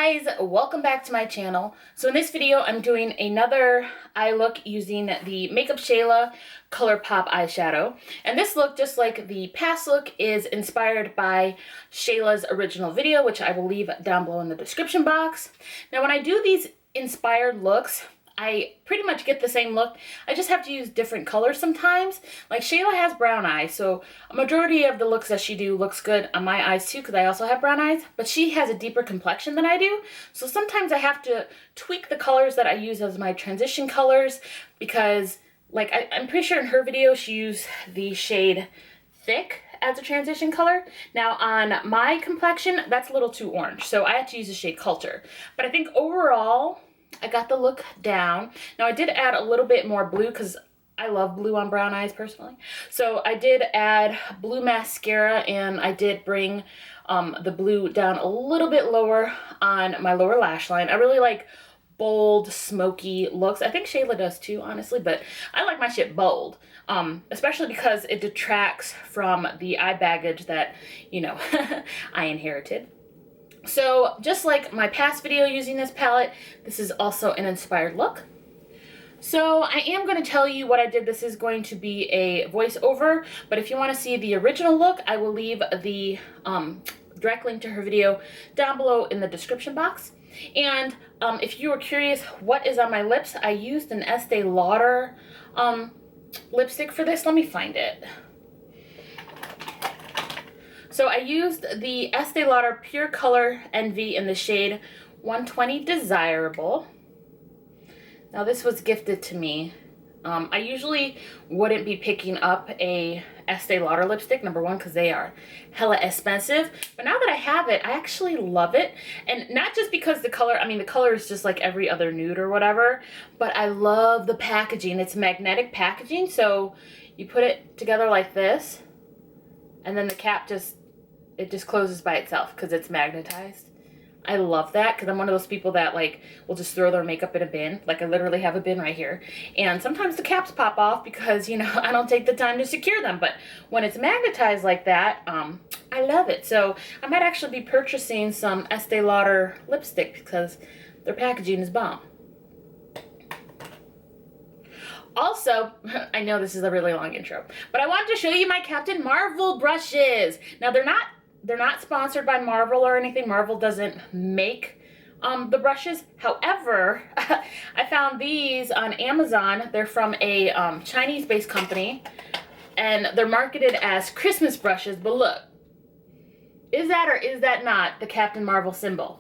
guys, welcome back to my channel. So in this video I'm doing another eye look using the Makeup Shayla ColourPop eyeshadow, and this look, just like the past look, is inspired by Shayla's original video, which I will leave down below in the description box. Now when I do these inspired looks, I pretty much get the same look. I just have to use different colors sometimes. Like Shayla has brown eyes, so a majority of the looks that she do looks good on my eyes too, because I also have brown eyes, but she has a deeper complexion than I do. So sometimes I have to tweak the colors that I use as my transition colors, because like I'm pretty sure in her video she used the shade Thick as a transition color. Now on my complexion, that's a little too orange, so I had to use the shade Culture. But I think overall, I got the look down. Now I did add a little bit more blue because I love blue on brown eyes personally. So I did add blue mascara, and I did bring the blue down a little bit lower on my lower lash line. I really like bold, smoky looks. I think Shayla does too, honestly, but I like my shit bold, especially because it detracts from the eye baggage that, you know, I inherited. So just like my past video using this palette, this is also an inspired look. So I am going to tell you what I did. This is going to be a voiceover, but if you want to see the original look, I will leave the direct link to her video down below in the description box. And if you were curious what is on my lips, I used an Estee Lauder lipstick for this. Let me find it. So I used the Estee Lauder Pure Color Envy in the shade 120 Desirable. Now this was gifted to me. I usually wouldn't be picking up a Estee Lauder lipstick, number one, because they are hella expensive. But now that I have it, I actually love it. And not just because the color, I mean the color is just like every other nude or whatever, but I love the packaging. It's magnetic packaging, so you put it together like this, and then the cap just closes by itself because it's magnetized. I love that because I'm one of those people that like will just throw their makeup in a bin. Like I literally have a bin right here, and sometimes the caps pop off because, you know, I don't take the time to secure them. But when it's magnetized like that, I love it. So I might actually be purchasing some Estee Lauder lipstick because their packaging is bomb. Also, I know this is a really long intro, but I wanted to show you my Captain Marvel brushes. Now they're not sponsored by Marvel or anything. Marvel doesn't make the brushes. However, I found these on Amazon. They're from a Chinese-based company, and they're marketed as Christmas brushes. But look, is that or is that not the Captain Marvel symbol?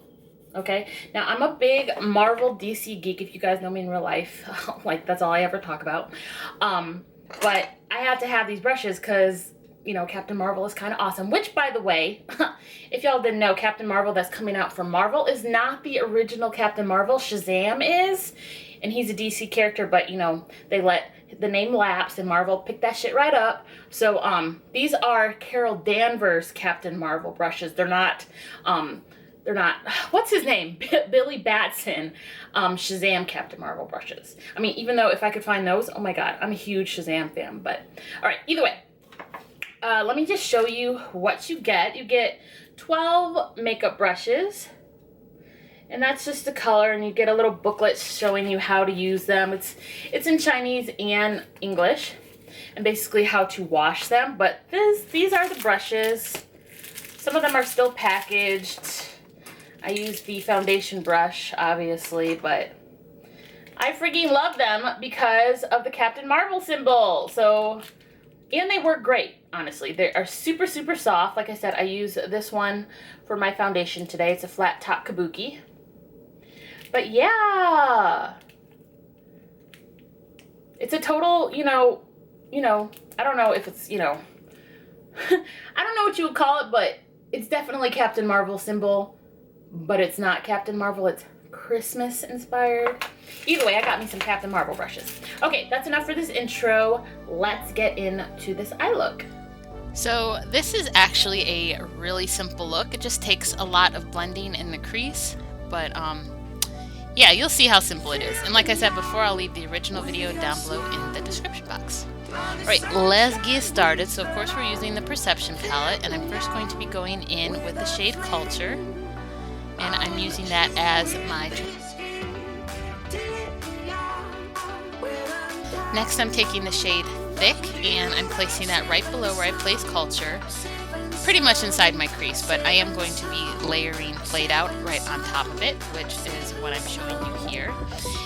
Okay, now I'm a big Marvel DC geek, if you guys know me in real life. Like, that's all I ever talk about. But I had to have these brushes because, you know, Captain Marvel is kind of awesome. Which, by the way, if y'all didn't know, Captain Marvel that's coming out from Marvel is not the original Captain Marvel. Shazam is, and he's a DC character, but, you know, they let the name lapse and Marvel picked that shit right up. So these are Carol Danvers Captain Marvel brushes. They're not what's his name, Billy Batson Shazam Captain Marvel brushes. I mean, even though if I could find those, oh my god, I'm a huge Shazam fan. But all right, either way, let me just show you what you get. You get 12 makeup brushes, and that's just the color, and you get a little booklet showing you how to use them. It's in Chinese and English, and basically how to wash them. But these are the brushes. Some of them are still packaged. I use the foundation brush, obviously, but I freaking love them because of the Captain Marvel symbol. So, and they work great, honestly. They are super, super soft. Like I said, I use this one for my foundation today. It's a flat top kabuki. But yeah, it's a total, you know, I don't know if it's, you know, I don't know what you would call it, but it's definitely Captain Marvel symbol. But it's not Captain Marvel, it's Christmas inspired. Either way, I got me some Captain Marvel brushes. Okay, that's enough for this intro. Let's get into this eye look. So this is actually a really simple look. It just takes a lot of blending in the crease, but yeah, you'll see how simple it is. And like I said before, I'll leave the original video down below in the description box. Alright, let's get started. So of course we're using the Perception palette, and I'm first going to be going in with the shade Culture. and I'm using that as my. Next, I'm taking the shade Thick, and I'm placing that right below where I place Culture, pretty much inside my crease, but I am going to be layering Played Out right on top of it, which is what I'm showing you here.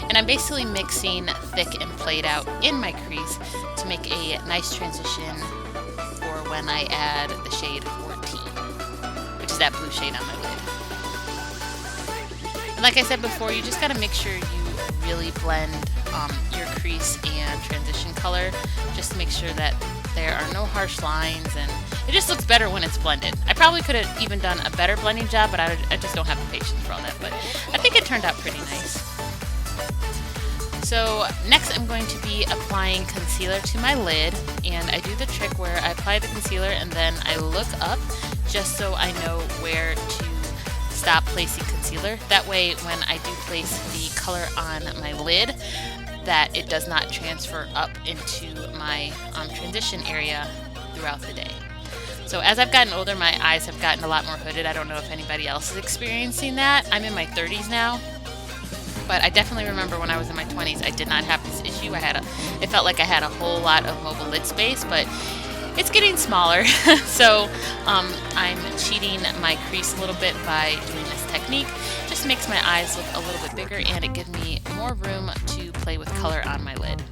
And I'm basically mixing Thick and Played Out in my crease to make a nice transition for when I add the shade 14, which is that blue shade on my lid. And like I said before, you just got to make sure you really blend your crease and transition color, just to make sure that there are no harsh lines, and it just looks better when it's blended. I probably could have even done a better blending job, but I just don't have the patience for all that, but I think it turned out pretty nice. So next I'm going to be applying concealer to my lid, and I do the trick where I apply the concealer and then I look up just so I know where to stop placing concealer. That way when I do place the color on my lid, that it does not transfer up into my transition area throughout the day. So as I've gotten older, my eyes have gotten a lot more hooded. I don't know if anybody else is experiencing that. I'm in my 30s now, but I definitely remember when I was in my 20s, I did not have this issue. It felt like I had a whole lot of mobile lid space, but it's getting smaller. So I'm cheating my crease a little bit by doing this technique. Just makes my eyes look a little bit bigger, and it gives me more room to play with color on my lid.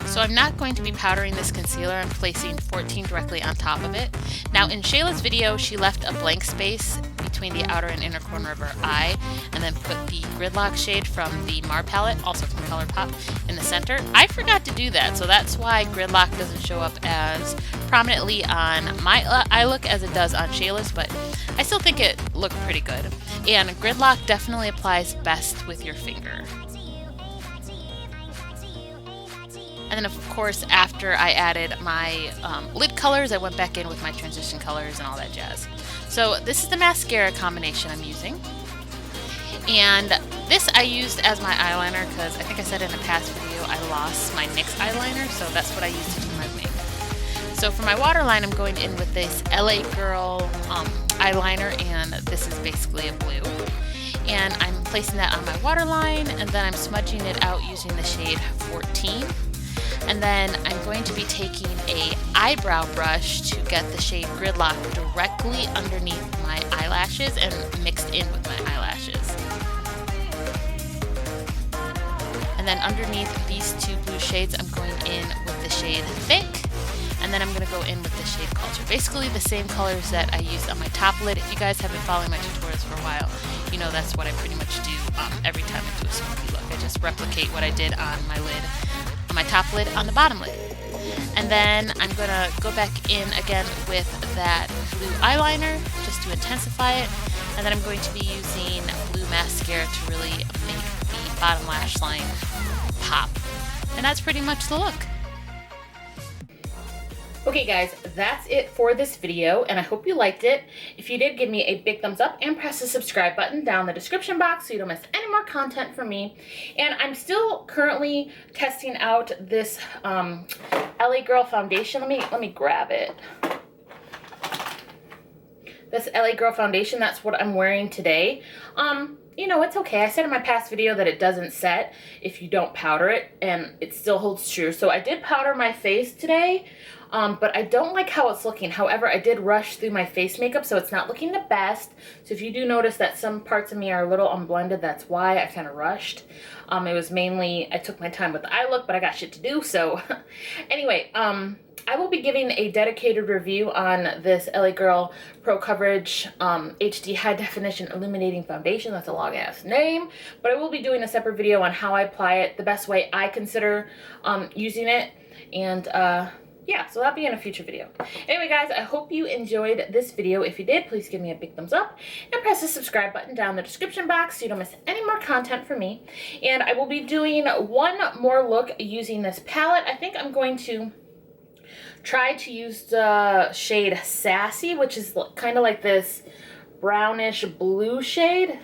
So I'm not going to be powdering this concealer. I'm placing 14 directly on top of it. Now in Shayla's video, she left a blank space between the outer and inner corner of her eye, and then put the Gridlock shade from the Mar palette, also from ColourPop, in the center. I forgot to do that, so that's why Gridlock doesn't show up as prominently on my eye look as it does on Shayla's, but I still think it looked pretty good. And Gridlock definitely applies best with your finger. And then of course, after I added my lid colors, I went back in with my transition colors and all that jazz. So this is the mascara combination I'm using. And this I used as my eyeliner because I think I said in a past video I lost my NYX eyeliner, so that's what I used to do my wing. So for my waterline, I'm going in with this LA Girl eyeliner, and this is basically a blue. And I'm placing that on my waterline, and then I'm smudging it out using the shade 14. And then I'm going to be taking a eyebrow brush to get the shade Gridlock directly underneath my eyelashes and mixed in with my eyelashes. And then underneath these two blue shades, I'm going in with the shade Thick, and then I'm going to go in with the shade Culture. Basically the same colors that I used on my top lid. If you guys have been following my tutorials for a while, you know that's what I pretty much do every time I do a smoky look. I just replicate what I did on my lid, on my top lid, on the bottom lid. And then I'm going to go back in again with that blue eyeliner just to intensify it. And then I'm going to be using blue mascara to really make the bottom lash line pop. And that's pretty much the look. Okay guys, that's it for this video, and I hope you liked it. If you did, give me a big thumbs up and press the subscribe button down in the description box so you don't miss any more content from me. And I'm still currently testing out this LA Girl foundation. Let me grab it. This LA Girl foundation, that's what I'm wearing today. You know, it's okay. I said in my past video that it doesn't set if you don't powder it, and it still holds true. So I did powder my face today, but I don't like how it's looking. However, I did rush through my face makeup, so it's not looking the best. So if you do notice that some parts of me are a little unblended, that's why I kind of rushed. It was mainly, I took my time with the eye look, but I got shit to do, so. Anyway, I will be giving a dedicated review on this LA Girl Pro Coverage HD High Definition Illuminating Foundation. That's a long ass name, but I will be doing a separate video on how I apply it, the best way I consider using it, and yeah, so that'll be in a future video. Anyway guys, I hope you enjoyed this video. If you did, please give me a big thumbs up and press the subscribe button down in the description box so you don't miss any more content from me. And I will be doing one more look using this palette. I think I'm going to try to use the shade Sassy, which is kind of like this brownish blue shade.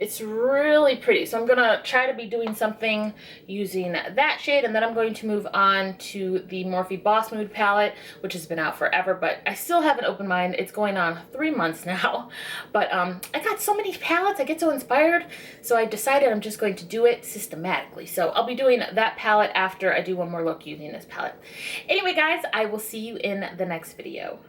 It's really pretty. So I'm gonna try to be doing something using that shade, and then I'm going to move on to the Morphe Boss Mood palette, which has been out forever, but I still have an open mind. It's going on 3 months now. But I got so many palettes, I get so inspired, so I decided I'm just going to do it systematically. So I'll be doing that palette after I do one more look using this palette. Anyway, guys, I will see you in the next video.